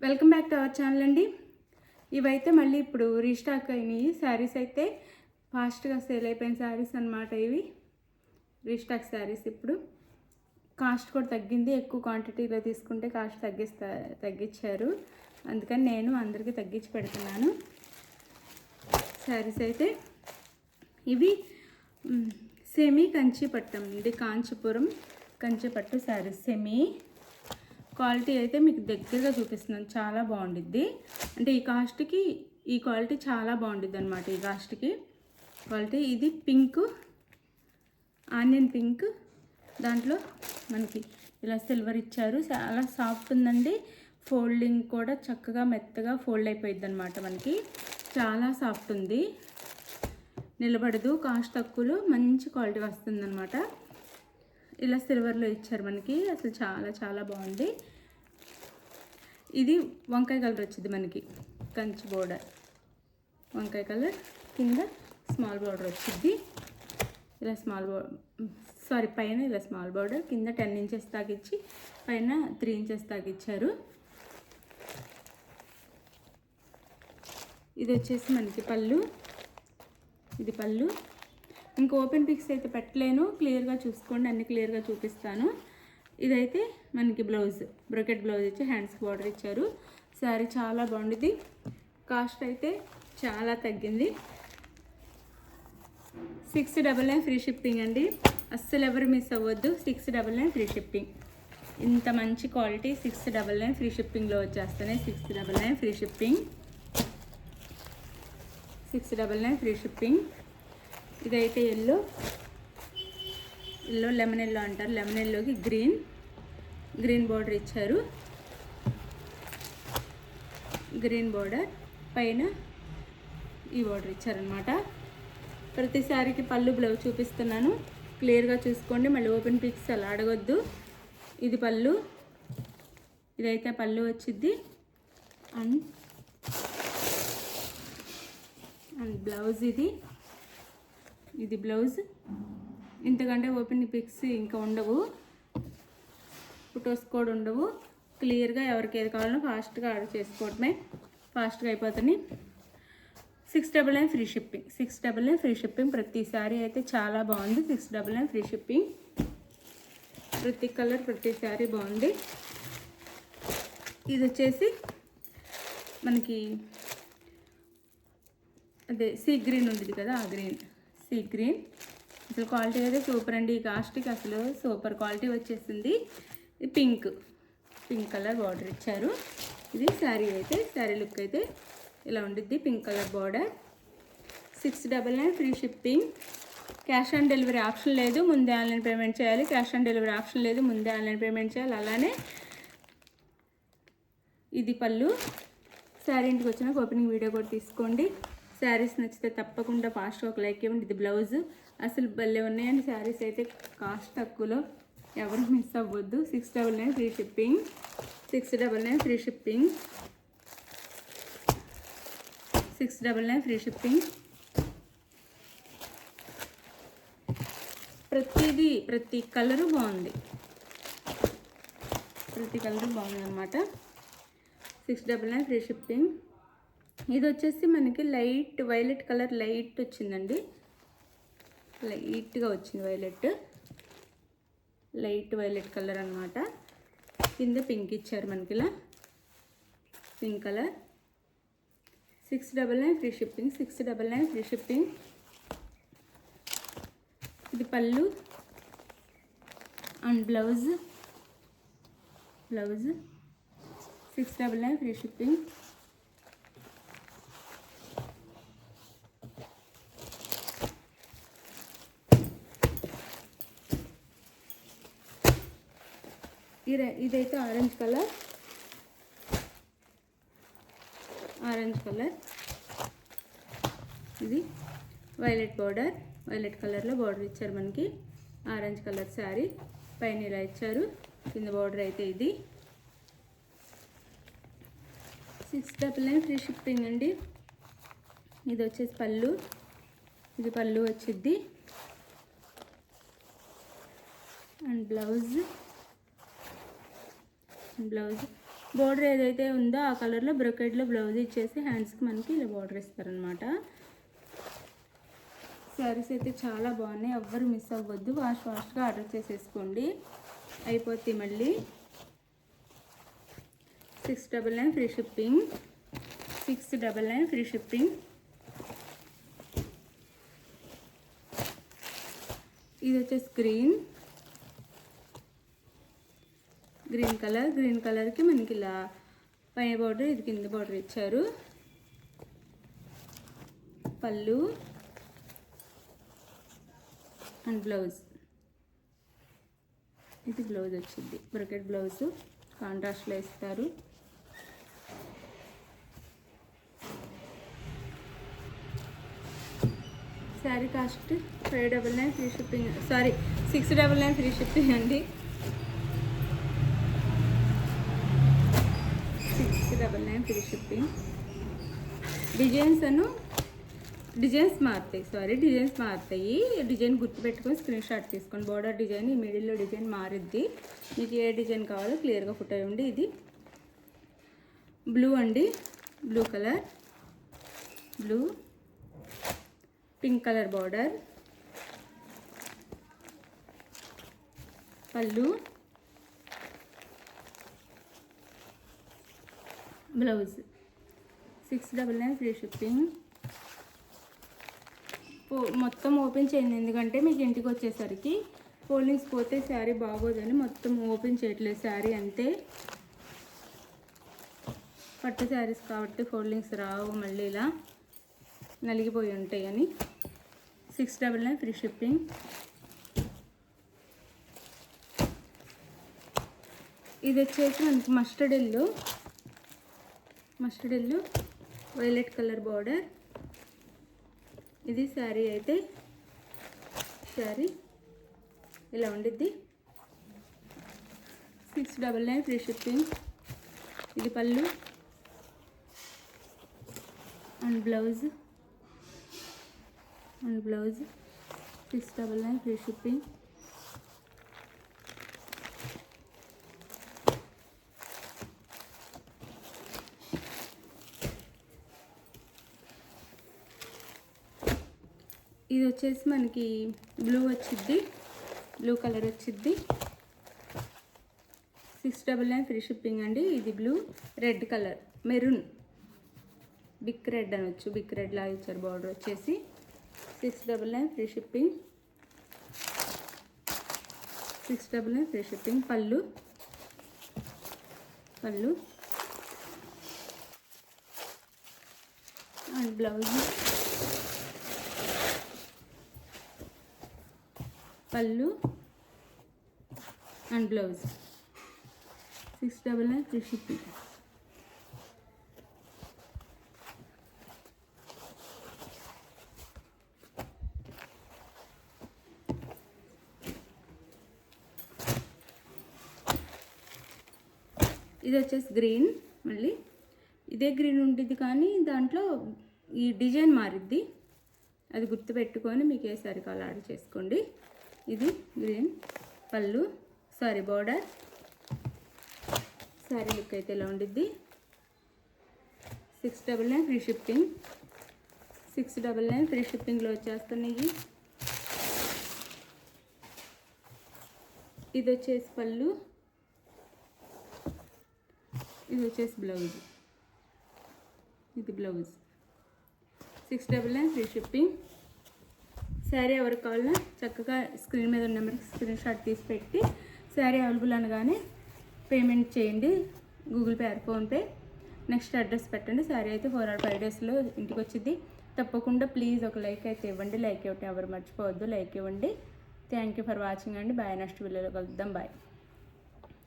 Welcome back to our channel అండి. ఇవైతే మళ్ళీ ఇప్పుడు రీస్టాక్ అయినాయి శారీస్. అయితే ఫాస్ట్గా సేల్ అయిపోయిన శారీస్ అన్నమాట. ఇవి రీస్టాక్ శారీస్. ఇప్పుడు కాస్ట్ కూడా తగ్గింది. ఎక్కువ క్వాంటిటీలో తీసుకుంటే కాస్ట్ తగ్గించారు. అందుకని నేను అందరికీ తగ్గించి పెడుతున్నాను శారీస్. అయితే ఇవి సెమీ కంచిపట్టం, ఇది కాంచీపురం కంచిపట్టు శారీస్. సెమీ క్వాలిటీ అయితే మీకు దగ్గరగా చూపిస్తున్నాను. చాలా బాగుండిద్ది. అంటే ఈ కాస్ట్కి ఈ క్వాలిటీ చాలా బాగుండిద్ది అనమాట. ఈ కాస్ట్కి క్వాలిటీ. ఇది పింక్, ఆనియన్ పింక్, దాంట్లో మనకి ఇలా సిల్వర్ ఇచ్చారు. చాలా సాఫ్ట్ ఉందండి. ఫోల్డింగ్ కూడా చక్కగా మెత్తగా ఫోల్డ్ అయిపోయింది అనమాట. మనకి చాలా సాఫ్ట్ ఉంది, నిలబడదు. కాస్ట్ తక్కువలో మంచి క్వాలిటీ వస్తుందన్నమాట. ఇలా సిల్వర్లో ఇచ్చారు మనకి. అసలు చాలా చాలా బాగుంది. ఇది వంకాయ కలర్ వచ్చింది మనకి. కంచి బోర్డర్ వంకాయ కలర్, కింద స్మాల్ బోర్డర్ వచ్చింది. ఇలా పైన ఇలా స్మాల్ బోర్డర్, కింద 10 ఇంచెస్ తాకిచ్చి పైన 3 ఇంచెస్ తాకిచ్చారు. ఇది వచ్చేసి మనకి పళ్ళు. ఇది పళ్ళు. ఇంకా ఓపెన్ పిక్స్ అయితే పెట్టలేను, క్లియర్గా చూసుకోండి. అన్ని క్లియర్గా చూపిస్తాను. ఇదైతే మనకి బ్లౌజ్, బ్రొకెట్ బ్లౌజ్ ఇచ్చి హ్యాండ్స్కి బార్డర్ ఇచ్చారు. శారీ చాలా బాగుంది. కాస్ట్ అయితే చాలా తగ్గింది. 699 ఫ్రీ షిప్పింగ్ అండి. అస్సలు ఎవరు మిస్ అవ్వద్దు. 699 ఫ్రీ షిప్పింగ్. ఇంత మంచి క్వాలిటీ 699 ఫ్రీ షిప్పింగ్లో వచ్చేస్తాయి. 699 ఫ్రీ షిప్పింగ్. 699 free shipping. ఇదైతే ఎల్లో లెమన్ ఎల్లో అంటారు. లెమన్ ఎల్లోకి గ్రీన్ బార్డర్ ఇచ్చారు. గ్రీన్ బార్డర్ పైన ఈ బార్డర్ ఇచ్చారనమాట. ప్రతి శారీకి పళ్ళు బ్లౌజ్ చూపిస్తున్నాను, క్లియర్గా చూసుకోండి. మళ్ళీ ఓపెన్ పిక్స్ అలా అడగొద్దు. ఇది పళ్ళు. ఇదైతే పళ్ళు వచ్చిద్ది. అండ్ బ్లౌజ్ ఇది బ్లౌజ్. ఇంతకంటే ఓపెన్ పిక్స్ ఇంకా ఉండవు, ఫొటోస్ కూడా ఉండవు. క్లియర్గా ఎవరికి ఏది కావాలో ఫాస్ట్గా ఆర్డర్ చేసుకోవడమే. ఫాస్ట్గా అయిపోతుంది. 699 ఫ్రీ షిప్పింగ్. 699 free shipping. ప్రతి శారీ అయితే చాలా బాగుంది. 699 ఫ్రీ షిప్పింగ్. ప్రతి కలర్, ప్రతి శారీ బాగుంది. ఇది వచ్చేసి మనకి అదే సీ గ్రీన్ ఉంది కదా, ఆ గ్రీన్, సీ గ్రీన్. అసలు క్వాలిటీ అయితే సూపర్ అండి. ఈ కాస్ట్కి అసలు సూపర్ క్వాలిటీ వచ్చేసింది. ఇది పింక్ కలర్ బార్డర్ ఇచ్చారు. ఇది శారీ అయితే, శారీ లుక్ అయితే ఇలా ఉండిద్ది. Pink colour border. 699 free shipping. Cash on delivery option లేదు, ముందే ఆన్లైన్ పేమెంట్ చేయాలి. క్యాష్ ఆన్ డెలివరీ ఆప్షన్ లేదు, ముందే ఆన్లైన్ పేమెంట్ చేయాలి. అలానే ఇది పళ్ళు. శారీ ఇంటికి వచ్చినాక ఓపెనింగ్ వీడియో కూడా తీసుకోండి. శారీస్ నచ్చితే తప్పకుండా ఫాస్ట్గా ఒక లైక్ ఇవ్వండి. ఇది బ్లౌజ్. అసలు భలే ఉన్నాయండి శారీస్ అయితే. కాస్ట్ తక్కువలో ఎవరు మిస్ అవ్వద్దు. 699 free shipping. 699 free shipping. 699 free shipping. ప్రతి కలరు బాగుంది. ప్రతి కలరు బాగుంది అనమాట. 699 ఫ్రీ షిప్పింగ్. ఇది వచ్చేసి మనకి లైట్ వైలెట్ కలర్, లైట్ వచ్చిందండి. లైట్గా వచ్చింది లైట్ వైలెట్ కలర్ అనమాట. కింద పింక్ ఇచ్చారు మనకి, ఇలా pink colour. 699 free shipping. 699 free shipping. ఇది పళ్ళు అండ్ బ్లౌజ్. 699 free shipping. ఇదైతే ఆరెంజ్ కలర్. ఇది వైలెట్ బార్డర్. వైలెట్ కలర్లో బార్డర్ ఇచ్చారు మనకి. ఆరెంజ్ కలర్ శారీ పైన ఇలా ఇచ్చారు. కింద బార్డర్ అయితే ఇది. 699 ఫ్రీ షిప్పింగ్ అండి. ఇది వచ్చేసి పళ్ళు. ఇది పళ్ళు వచ్చిద్ది. అండ్ బ్లౌజ్ బోర్డర్ ఏదైతే ఉందో ఆ కలర్లో బ్రొకెట్లో బ్లౌజ్ ఇచ్చేసి హ్యాండ్స్కి మనకి ఇలా బోర్డర్ ఇస్తారనమాట. శారీస్ అయితే చాలా బాగున్నాయి, ఎవ్వరు మిస్ అవ్వద్దు. ఫాస్ట్గా ఆర్డర్ చేసేసుకోండి, అయిపోద్ది మళ్ళీ. 699 ఫ్రీ షిప్పింగ్. 699 free shipping. ఇది వచ్చేసి గ్రీన్ కలర్. గ్రీన్ కలర్కి మనకి ఇలా పైన బార్డర్, ఇది కింద బార్డర్ ఇచ్చారు. పళ్ళు అండ్ బ్లౌజ్, ఇది బ్లౌజ్ వచ్చింది, బ్రొకెట్ బ్లౌజ్ కాంట్రాస్ట్లో ఇస్తారు. Sari cost 599 free shipping, sorry 699 free shipping అండి. 699 ఫ్రీ షిప్పింగ్. డిజైన్స్ మారుతాయి. డిజైన్ గుర్తుపెట్టుకొని స్క్రీన్ షాట్ తీసుకొని, బోర్డర్ డిజైన్ ఈ మిడిల్లో డిజైన్ మారుద్ది. మీకు ఏ డిజైన్ కావాలో క్లియర్గా ఫోటో ఇవ్వండి. ఇది బ్లూ అండి, blue colour, blue pink colour border. పళ్ళు, బ్లౌజ్. 699 free shipping. మొత్తం ఓపెన్ చేయండి, ఎందుకంటే మీకు ఇంటికి వచ్చేసరికి ఫోల్డింగ్స్ పోతే శారీ బాగోదని మొత్తం ఓపెన్ చేయట్లేదు. శారీ అంతే, పట్టు శారీస్ కాబట్టి ఫోల్డింగ్స్ రావు, మళ్ళీ ఇలా నలిగిపోయి ఉంటాయి అని. 699 ఫ్రీ షిప్పింగ్. ఇది వచ్చేసి మనకి mustard yellow violet colour border. ఇది శారీ అయితే శారీ ఇలా ఉండిద్ది. 699 ఫ్రీ షిప్పింగ్. ఇది పళ్ళు అండ్ బ్లౌజ్ 699 ఫ్రీ షిప్పింగ్. ఇది వచ్చేసి మనకి బ్లూ వచ్చిద్ది, బ్లూ కలర్ వచ్చిద్ది. 699 ఫ్రీ షిప్పింగ్ అండి. ఇది blue, red colour, maroon, big red అనొచ్చు, బిగ్ రెడ్ లాగా ఇచ్చారు బార్డర్ వచ్చేసి. 699 ఫ్రీ షిప్పింగ్. 699 free shipping. పళ్ళు అండ్ బ్లౌజ్. పళ్ళు అండ్ బ్లౌజ్. 699 free shipping. ఇది వచ్చేసి గ్రీన్, మళ్ళీ ఇదే గ్రీన్ ఉంటుంది కానీ దాంట్లో ఈ డిజైన్ మారిద్ది, అది గుర్తుపెట్టుకొని మీకు ఏ సారీ కావాలో ఆర్డర్ చేసుకోండి. ఇది గ్రీన్. పళ్ళు బార్డర్. సారీ లుక్ అయితే ఇలా ఉండిద్ది. 699 ఫ్రీ షిప్పింగ్. 699 ఫ్రీ షిప్పింగ్లో వచ్చేస్తున్నాయి. ఇది వచ్చేసి పళ్ళు, ఇది వచ్చేసి బ్లౌజ్. ఇది బ్లౌజ్. 699 free shipping. శారీ ఎవరికి కావాలన్నా చక్కగా స్క్రీన్ మీద ఉన్న నెంబర్కి స్క్రీన్ షాట్ తీసి పెట్టి శారీ అవైలబుల్ అనగానే పేమెంట్ చేయండి, Google pay are PhonePe. Next address పెట్టండి. శారీ అయితే 4 or 5 daysలో ఇంటికి వచ్చింది. తప్పకుండా ప్లీజ్ ఒక లైక్ అయితే ఇవ్వండి. లైక్ ఇవ్వటం ఎవరు మర్చిపోవద్దు, లైక్ ఇవ్వండి. థ్యాంక్ యూ ఫర్ వాచింగ్ అండి. బాయ్. నెక్స్ట్ వీడియోలో కలుద్దాం. బాయ్.